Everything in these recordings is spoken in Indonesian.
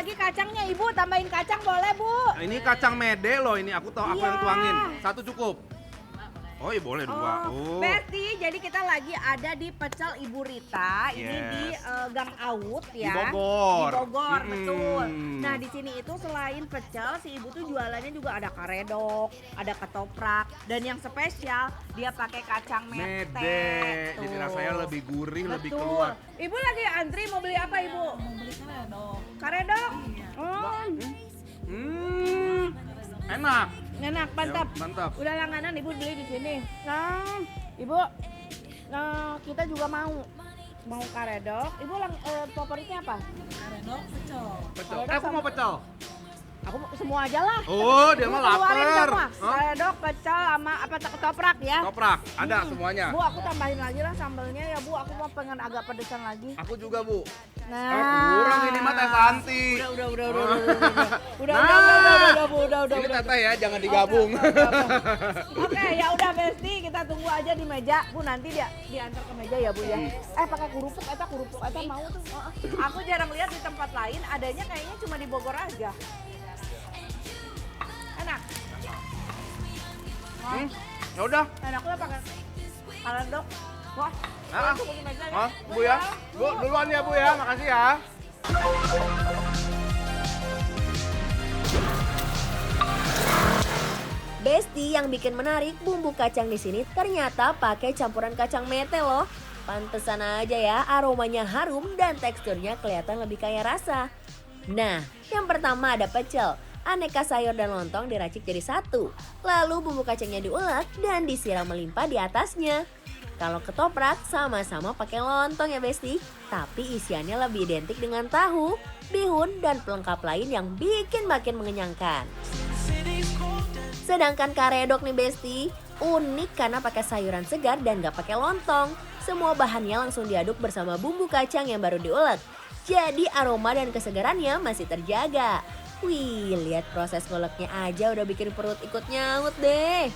lagi kacangnya Ibu, tambahin kacang boleh Bu. Nah, ini kacang mede loh, ini aku tahu aku Iya. yang tuangin. Satu cukup. Oh iya boleh dua. Oh. Besti, jadi kita lagi ada di pecel Ibu Rita. Ini Yes. di Gang Awut ya. Di Bogor. Di Bogor, Mm-mm. betul. Nah di sini itu selain pecel, si Ibu tuh jualannya juga ada karedok, ada ketoprak, dan yang spesial dia pakai kacang mete. Mede. Tuh. Jadi rasanya lebih gurih, lebih Betul. keluar. Ibu lagi antri mau beli apa Ibu? Mau beli karedok. Karedok? Enak. Enak, mantap. Ya, mantap. Udah langganan Ibu beli di sini. Nah, Ibu, kita juga mau karedok. Ibu favoritnya apa? Karedok pecel. Pecel. Aku mau pecel. Aku semua aja lah. Oh, dia Ibu mah keluarin lapar. semua. Hah? Karedok, pecel, sama apa ketoprak ya. Toprak, ada semuanya. Bu, aku tambahin lagi lah sambelnya ya Bu. Aku mau pengen agak pedesan lagi. Aku juga, Bu. Nah, Kurang ini mah Teh Santi. Udah, Ini teteh ya, jangan digabung. Oke, ya udah Besti, kita tunggu aja di meja. Bu, nanti dia diantar ke meja ya Bu ya. Pakai kerupuk eta mau tuh. Aku jarang lihat di tempat lain, adanya kayaknya cuma di Bogor aja. Enak. Ya udah. Enak lah pakai karedok. Wah, Ah. tunggu di meja ya. Hah, Bu ya. Bu, duluan ya Bu ya. Makasih ya. Besti, yang bikin menarik bumbu kacang di sini ternyata pakai campuran kacang mete loh. Pantesan aja ya aromanya harum dan teksturnya kelihatan lebih kaya rasa. Nah, yang pertama ada pecel. Aneka sayur dan lontong diracik jadi satu. Lalu bumbu kacangnya diulek dan disiram melimpah di atasnya. Kalau ketoprak sama-sama pakai lontong ya Besti. Tapi isiannya lebih identik dengan tahu, bihun, dan pelengkap lain yang bikin makin mengenyangkan. Sedangkan karedok nih Besti, unik karena pakai sayuran segar dan gak pakai lontong. Semua bahannya langsung diaduk bersama bumbu kacang yang baru diulek. Jadi aroma dan kesegarannya masih terjaga. Wih, lihat proses nguleknya aja udah bikin perut ikut nyaut deh.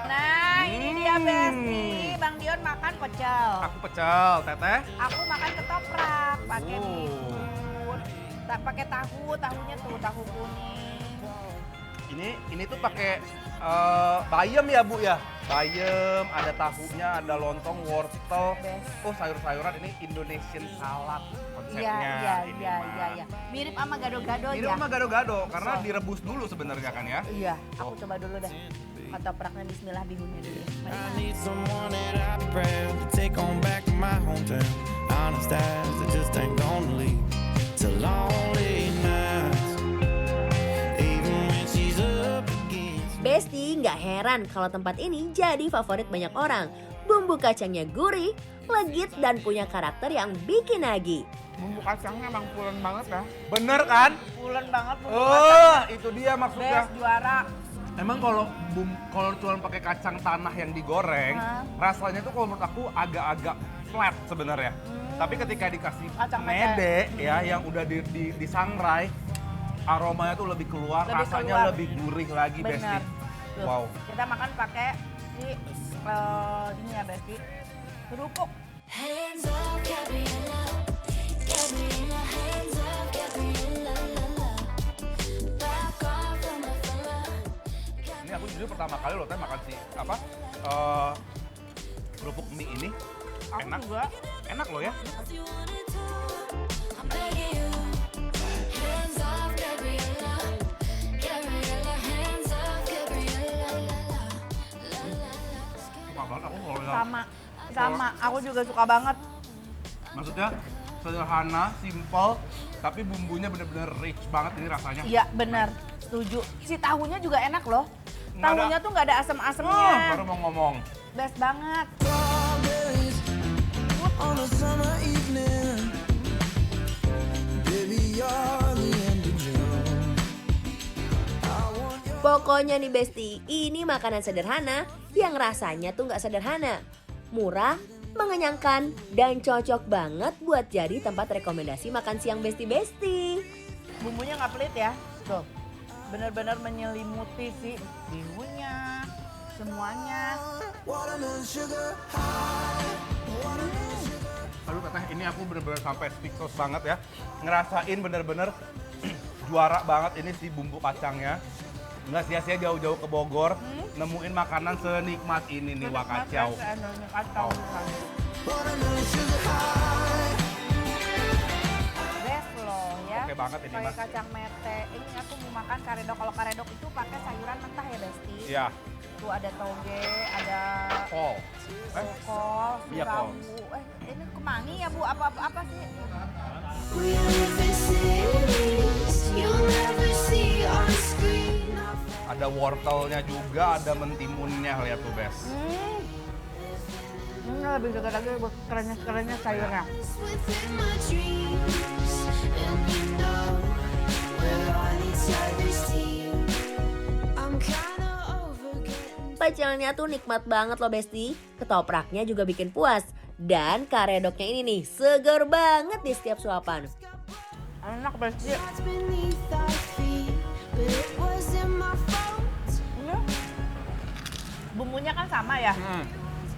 Nah, ini dia Besti. Bang Dion makan pecel. Aku pecel, Teteh. Aku makan ketoprak pakai Oh. bihun. Tak pakai tahunya tuh tahu kuning. Ini tuh pakai bayam ya Bu ya. Bayam, ada tahunya, ada lontong, wortel. Best. Oh, sayur-sayuran ini Indonesian salad konsepnya. ini Iya. mah. Mirip sama gado-gado Mirip ya. sama gado-gado karena So. direbus dulu sebenarnya kan ya. Iya, aku coba dulu deh. Ketopraknya bismillah bihunnya dulu. Mari. I need someone that I pray to take on back my hometown. Honest as I just ain't gonna leave. It's a lonely night. Even when she's up against Besti, nggak heran kalau tempat ini jadi favorit banyak orang. Bumbu kacangnya gurih, legit, dan punya karakter yang bikin nagih. Bumbu kacangnya emang pulen banget ya. Bener kan? Pulen banget bumbu Oh, kacangnya. itu dia maksudnya. Best juara. Emang kalau cuma pakai kacang tanah yang digoreng, rasanya tuh kalau menurut aku agak-agak flat sebenarnya. Tapi ketika dikasih Kacang mede ya yang udah disangrai, aromanya tuh lebih keluar, Lebih rasanya keluar. lebih gurih lagi Benar. Besti. Tuh, Wow. Kita makan pakai ini ya Besti. Kerupuk. Hands up, Gabriella. Gabriella, hands up, Gabriella. La, la. Back off from my fella. Ini aku jujur pertama kali loh Teh makan kerupuk mie ini. Aku Enak. juga. Enak loh ya. What you wanna do? I'm begging you. Hands off, Gabriella. Gabriella, hands off, Gabriella. La, la. La, la, la. Suka banget aku kalau yang- Sama. Aku juga suka banget. Maksudnya sederhana, simple, tapi bumbunya bener-bener rich banget ini rasanya. Iya benar. Setuju. Si tahunya juga enak loh. Nggak ada- Tahunya tuh nggak ada Oh, asem-asemnya. baru mau ngomong. Best banget. strawberries on a summer evening. Baby, you're the end of June. I want your Pokoknya nih Besti, ini makanan sederhana yang rasanya tuh nggak sederhana. Murah, mengenyangkan, dan cocok banget buat jadi tempat rekomendasi makan siang Besti-Besti. Bumbunya nggak pelit ya. Tuh. Bener-bener menyelimuti si bihunnya, semuanya. watermelon sugar high. Watermelon sugar. Aduh Teh. Ini aku bener-bener sampai speechless banget ya. Ngerasain bener-bener juara banget ini si bumbu kacangnya. Nggak sia-sia jauh-jauh ke Bogor, nemuin makanan senikmat ini nih Wakacau. Kacau. Best loh ya. Oke banget ini, Pakai Mas. kacang mete. Ini aku mau makan karedok. Kalau karedok itu pakai sayuran mentah ya, Besti. Iya, Tuh ada toge, ada kol. kol, Iya, kol. sirawu. Ini kemangi ya Bu? Apa sih? We live in cities you'll never see on screen. Ada wortelnya juga, ada mentimunnya, lihat tuh Bes. Lebih dekat lagi buat kerennya sayurnya. Within my dreams, and you know we're on each other's team. I'm kinda over getting Pecelnya tuh nikmat banget loh Besti. Ketopraknya juga bikin puas. Dan karedoknya ini nih seger banget di setiap suapan. Enak Besti. lost beneath our feet, but it wasn't my fault. Ini bumbunya kan sama ya,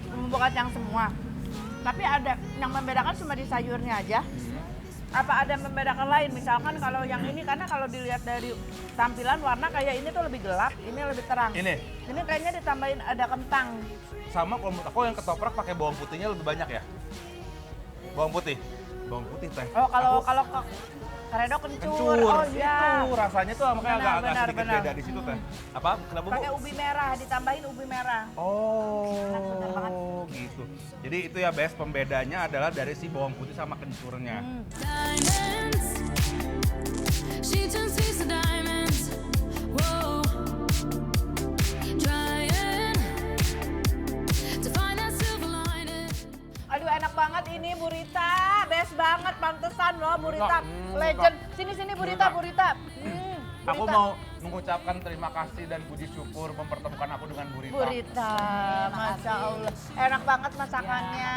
bumbu kacang semua. Tapi ada yang membedakan cuma di sayurnya aja. Apa ada yang membedakan lain? Misalkan kalau yang ini karena kalau dilihat dari tampilan warna kayak ini tuh lebih gelap, ini lebih terang. Ini kayaknya ditambahin ada kentang. Sama kalau menurut aku yang ketoprak pakai bawang putihnya lebih banyak ya. Bawang putih Teh. Oh kalau Aku kalau karedok kencur. kencur. Oh iya. Itu rasanya tuh makanya Benar, agak sedikit benar. beda di situ Teh. Apa? Kenapa Bu? Pakai ubi merah, ditambahin ubi merah. Benar banget. Oh, gitu. Jadi itu ya Bes, pembedanya adalah dari si bawang putih sama kencurnya. Diamonds, she turns these to diamonds. Whoa, trying to find that silver lining. Aduh enak banget ini Burita, best banget, pantesan loh Burita, Enggak, legend. Sini Burita. Aku mau mengucapkan terima kasih dan puji syukur mempertemukan aku dengan Burita. Burita, masya Allah, enak banget masakannya,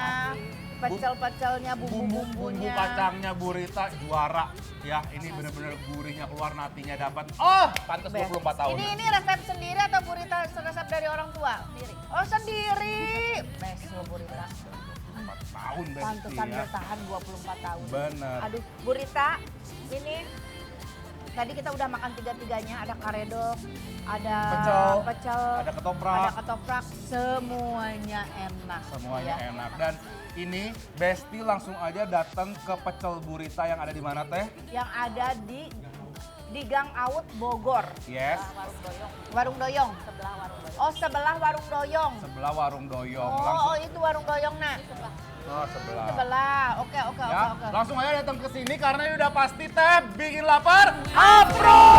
pecel-pecelnya, Bumbu bumbu-bumbunya. kacangnya Burita juara. Ya, ini bener-bener gurihnya keluar, natinya dapat. Oh, pantas Best. 24 tahun. Ini resep sendiri atau Burita resep dari orang tua? Sendiri. Oh sendiri. Best loh Burita. 4 tahun Besti Pantesan ya. bertahan 24 tahun. Bener. Aduh, Burita, ini tadi kita udah makan tiga-tiganya, ada karedok, ada pecel, ada ketoprak. ada ketoprak, semuanya enak. Semuanya ya. enak. Dan ini Besti langsung aja datang ke pecel Burita yang ada di mana Teh? Yang ada di Gang Aut Bogor. Yes. Warung Doyong. Oh, sebelah Warung Doyong. Sebelah warung Doyong. Oh, Langsung itu Warung Doyong, nah. oh, sebelah. Sebelah. Oke. Ya, langsung aja datang ke sini karena ini udah pasti Teh bikin lapar. Apro!